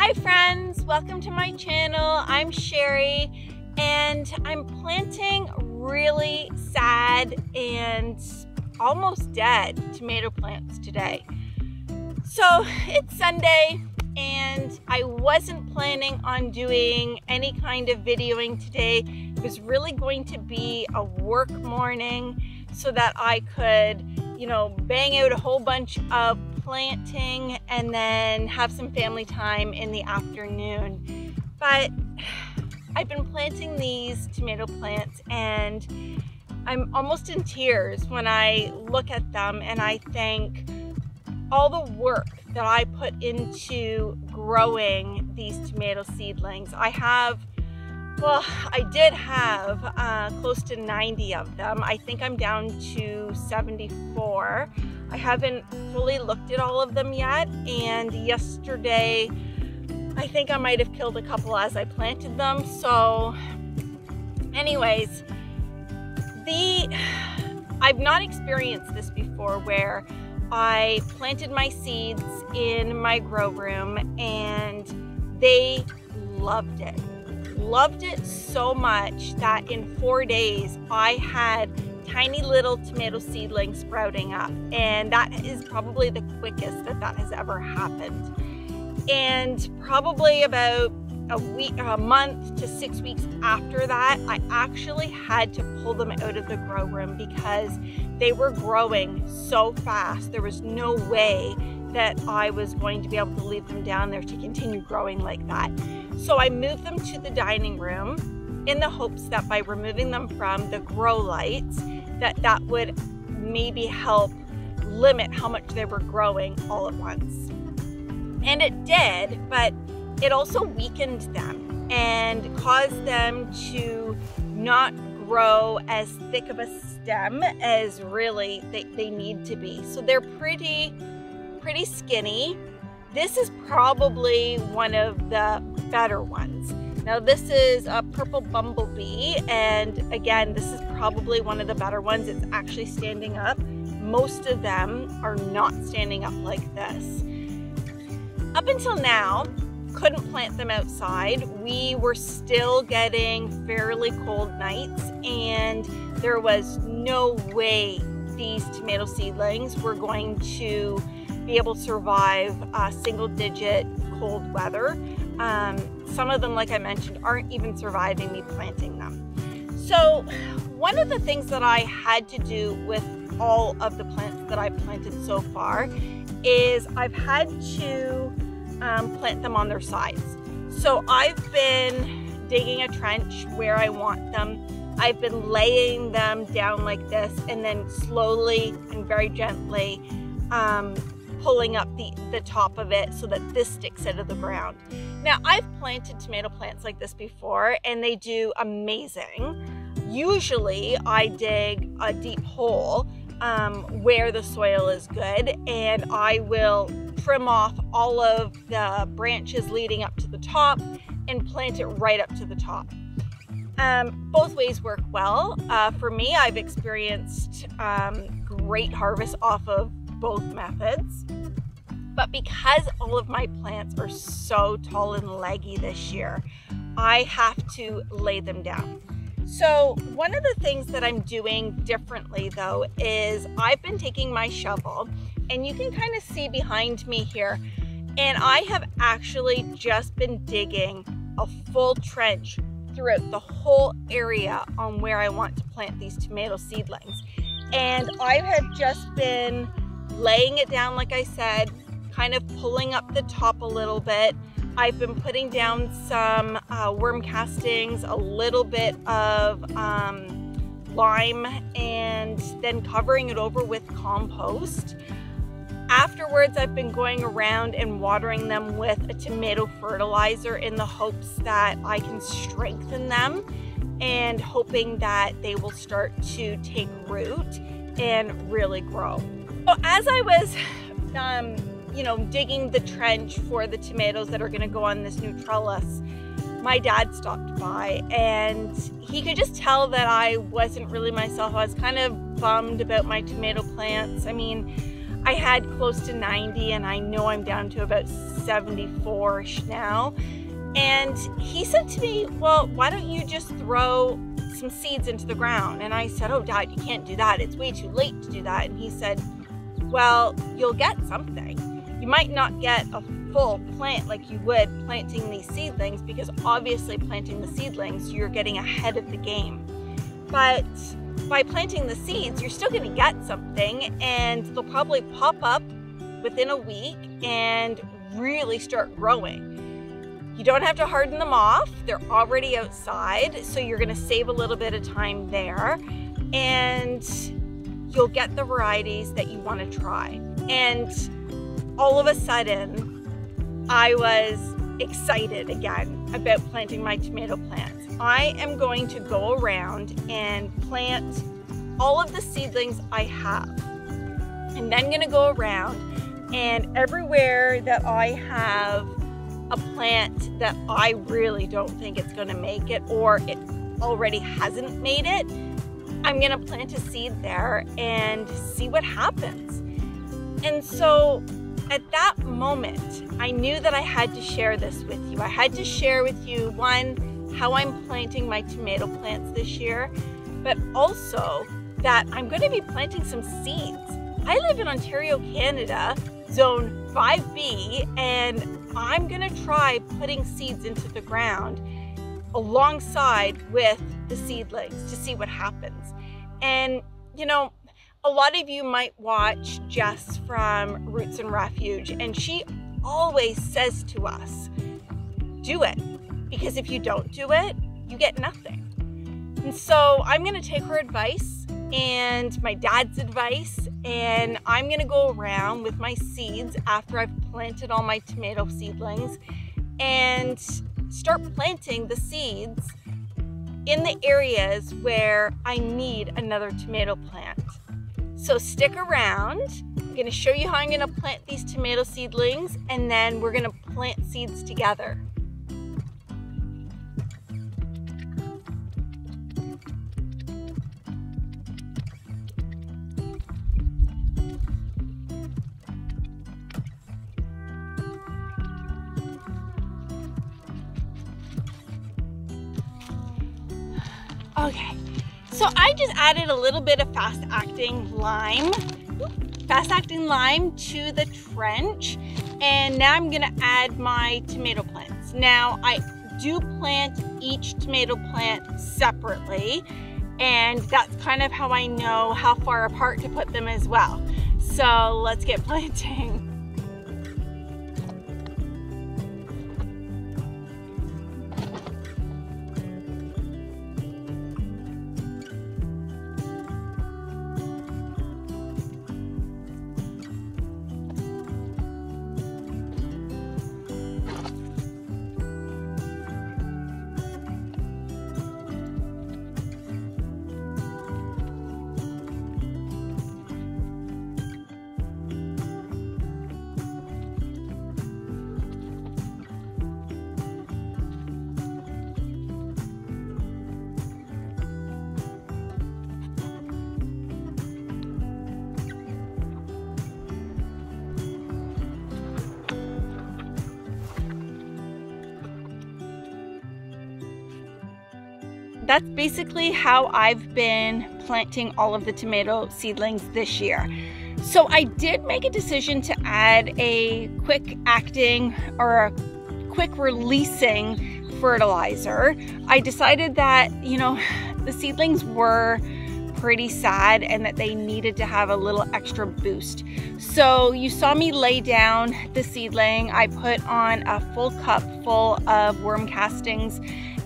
Hi friends, welcome to my channel. I'm Sherry and I'm planting really sad and almost dead tomato plants today. So it's Sunday and I wasn't planning on doing any kind of videoing today. It was really going to be a work morning so that I could, bang out a whole bunch of planting and then have some family time in the afternoon. But I've been planting these tomato plants and I'm almost in tears when I look at them and I think all the work that I put into growing these tomato seedlings. I did have close to 90 of them. I think I'm down to 74. I haven't fully looked at all of them yet, and yesterday I think I might have killed a couple as I planted them. So anyways, I've not experienced this before where I planted my seeds in my grow room and they loved it. Loved it so much that in 4 days I had tiny little tomato seedlings sprouting up, and that is probably the quickest that has ever happened. And probably about a month to 6 weeks after that, I actually had to pull them out of the grow room because they were growing so fast. There was no way that I was going to be able to leave them down there to continue growing like that. So I moved them to the dining room in the hopes that by removing them from the grow lights, that would maybe help limit how much they were growing all at once. And it did, but it also weakened them and caused them to not grow as thick of a stem as really they need to be. So they're pretty skinny. This is probably one of the better ones. Now this is a purple bumblebee, and again, this is probably one of the better ones. It's actually standing up. Most of them are not standing up like this. Up until now, couldn't plant them outside. We were still getting fairly cold nights, and there was no way these tomato seedlings were going to be able to survive single-digit cold weather. Some of them, like I mentioned, aren't even surviving me planting them. So one of the things that I had to do with all of the plants that I've planted so far is I've had to plant them on their sides. So I've been digging a trench where I want them. I've been laying them down like this and then slowly and very gently pulling up the top of it so that this sticks out of the ground. Now, I've planted tomato plants like this before and they do amazing. Usually I dig a deep hole where the soil is good, and I will trim off all of the branches leading up to the top and plant it right up to the top. Both ways work well. For me, I've experienced great harvest off of both methods. But because all of my plants are so tall and leggy this year, I have to lay them down. So one of the things that I'm doing differently though is I've been taking my shovel, and you can kind of see behind me here, and I have actually just been digging a full trench throughout the whole area on where I want to plant these tomato seedlings. And I have just been laying it down, like I said, kind of pulling up the top a little bit. I've been putting down some worm castings, a little bit of lime, and then covering it over with compost. Afterwards, I've been going around and watering them with a tomato fertilizer in the hopes that I can strengthen them and hoping that they will start to take root and really grow. So as I was digging the trench for the tomatoes that are going to go on this new trellis, my dad stopped by and he could just tell that I wasn't really myself. I was kind of bummed about my tomato plants. I mean, I had close to 90 and I know I'm down to about 74-ish now. And he said to me, well, why don't you just throw some seeds into the ground? And I said, oh, Dad, you can't do that. It's way too late to do that. And he said, well, you'll get something. You might not get a full plant like you would planting these seedlings, because obviously planting the seedlings, you're getting ahead of the game. But by planting the seeds, you're still going to get something, and they'll probably pop up within a week and really start growing. You don't have to harden them off. They're already outside, so you're going to save a little bit of time there, and you'll get the varieties that you want to try. And all of a sudden, I was excited again about planting my tomato plants. I am going to go around and plant all of the seedlings I have. And then I'm going to go around, and everywhere that I have a plant that I really don't think it's going to make it, or it already hasn't made it, I'm going to plant a seed there and see what happens. And so at that moment, I knew that I had to share this with you. I had to share with you, one, how I'm planting my tomato plants this year, but also that I'm going to be planting some seeds. I live in Ontario, Canada, zone 5B, and I'm going to try putting seeds into the ground alongside with the seedlings to see what happens. And, you know, a lot of you might watch Jess from Roots and Refuge, and she always says to us, do it, because if you don't do it, you get nothing. And so I'm going to take her advice and my dad's advice, and I'm going to go around with my seeds after I've planted all my tomato seedlings and start planting the seeds in the areas where I need another tomato plant. So stick around. I'm going to show you how I'm going to plant these tomato seedlings, and then we're going to plant seeds together. Okay, so I just added a little bit of fast-acting lime to the trench, and now I'm gonna add my tomato plants. Now, I do plant each tomato plant separately, and that's kind of how I know how far apart to put them as well. So let's get planting. That's basically how I've been planting all of the tomato seedlings this year. So I did make a decision to add a quick acting or a quick releasing fertilizer. I decided that, you know, the seedlings were pretty sad and that they needed to have a little extra boost. So you saw me lay down the seedling. I put on a full cup full of worm castings,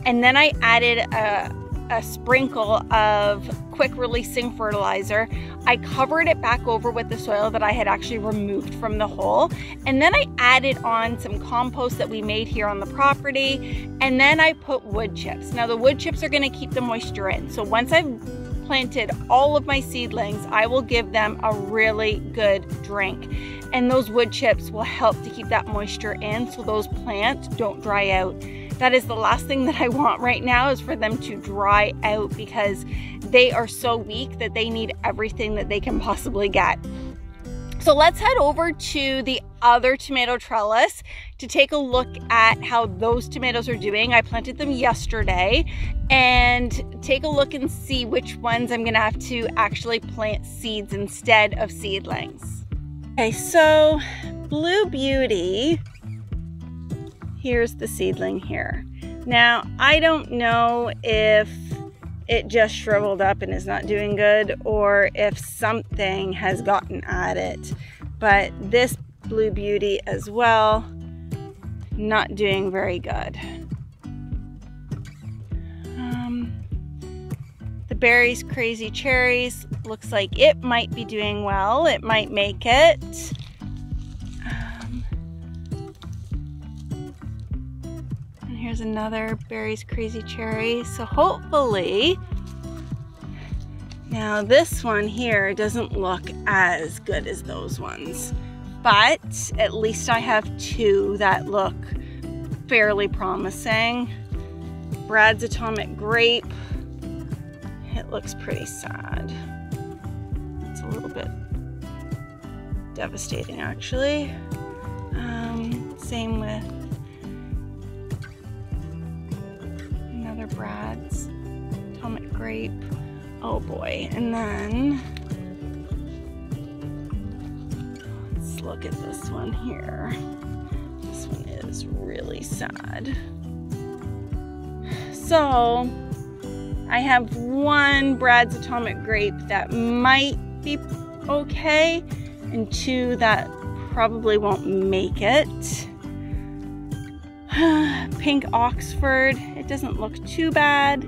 and then I added a sprinkle of quick releasing fertilizer. I covered it back over with the soil that I had actually removed from the hole. And then I added on some compost that we made here on the property. And then I put wood chips. Now the wood chips are gonna keep the moisture in. So once I've planted all of my seedlings, I will give them a really good drink. And those wood chips will help to keep that moisture in so those plants don't dry out. That is the last thing that I want right now, is for them to dry out, because they are so weak that they need everything that they can possibly get. So let's head over to the other tomato trellis to take a look at how those tomatoes are doing. I planted them yesterday, and take a look and see which ones I'm gonna have to actually plant seeds instead of seedlings. Okay, so Blue Beauty, here's the seedling here. Now, I don't know if it just shriveled up and is not doing good, or if something has gotten at it. But this Blue Beauty as well, not doing very good. The Berries Crazy Cherries, looks like it might be doing well. It might make it. And here's another Berries Crazy Cherry. So hopefully, now this one here doesn't look as good as those ones, but at least I have two that look fairly promising. Brad's Atomic Grape, it looks pretty sad. It's a little bit devastating actually. Same with another Brad's Atomic Grape. Oh boy, and then let's look at this one here. This one is really sad. So I have one Brad's Atomic Grape that might be okay, and two that probably won't make it. Pink Oxford, it doesn't look too bad.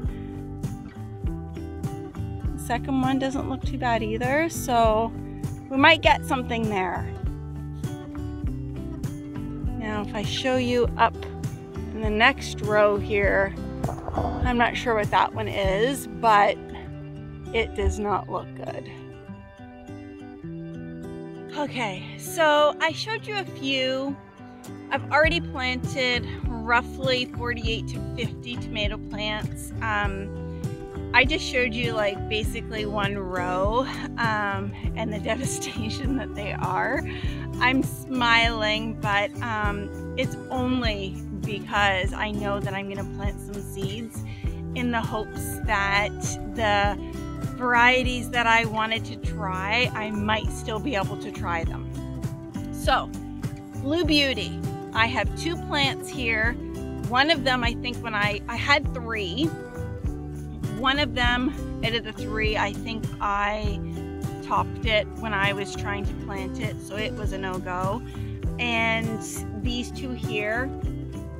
The second one doesn't look too bad either, so we might get something there. Now if I show you up in the next row here, I'm not sure what that one is, but it does not look good. Okay, so I showed you a few. I've already planted roughly 48 to 50 tomato plants. I just showed you like basically one row and the devastation that they are. I'm smiling, but it's only because I know that I'm gonna plant some seeds in the hopes that the varieties that I wanted to try, I might still be able to try them. So, Blue Beauty, I have two plants here. One of them, I think when I had three. One of them out of the three, I think I topped it when I was trying to plant it, so it was a no-go. And these two here,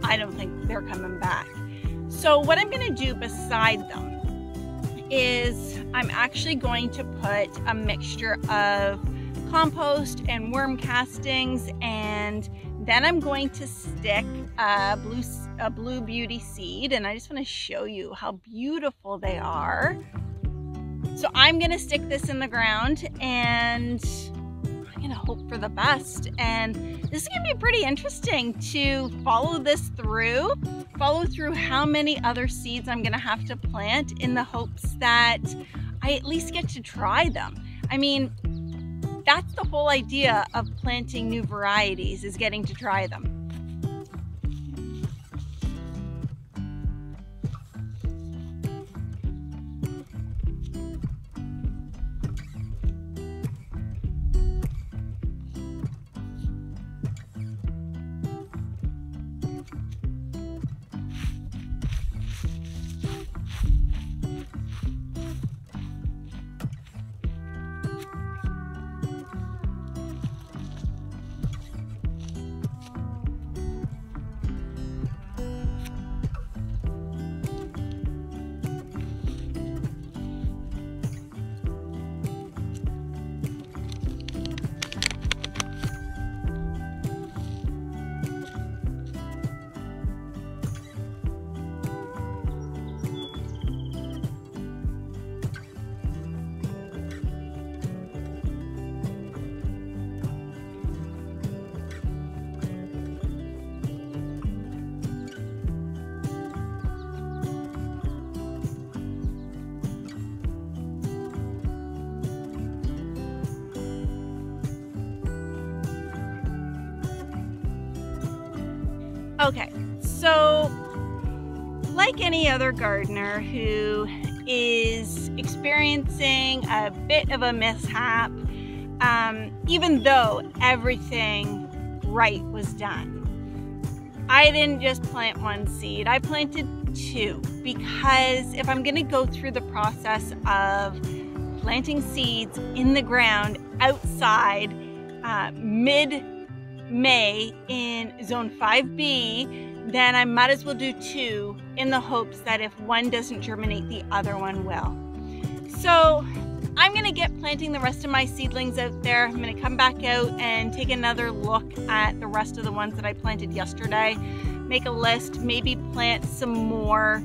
I don't think they're coming back. So what I'm gonna do beside them is I'm actually going to put a mixture of compost and worm castings, and then I'm going to stick a Blue Beauty seed, and I just want to show you how beautiful they are. So I'm gonna stick this in the ground, and I'm gonna hope for the best. And this is gonna be pretty interesting to follow this through, how many other seeds I'm gonna have to plant in the hopes that I at least get to try them. I mean, that's the whole idea of planting new varieties, is getting to try them. So, like any other gardener who is experiencing a bit of a mishap, even though everything right was done, I didn't just plant one seed, I planted two, because if I'm gonna go through the process of planting seeds in the ground outside mid-May in zone 5B, then I might as well do two in the hopes that if one doesn't germinate, the other one will. So I'm gonna get planting the rest of my seedlings out there. I'm gonna come back out and take another look at the rest of the ones that I planted yesterday, make a list, maybe plant some more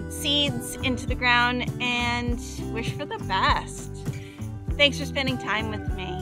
seeds into the ground, and wish for the best. Thanks for spending time with me.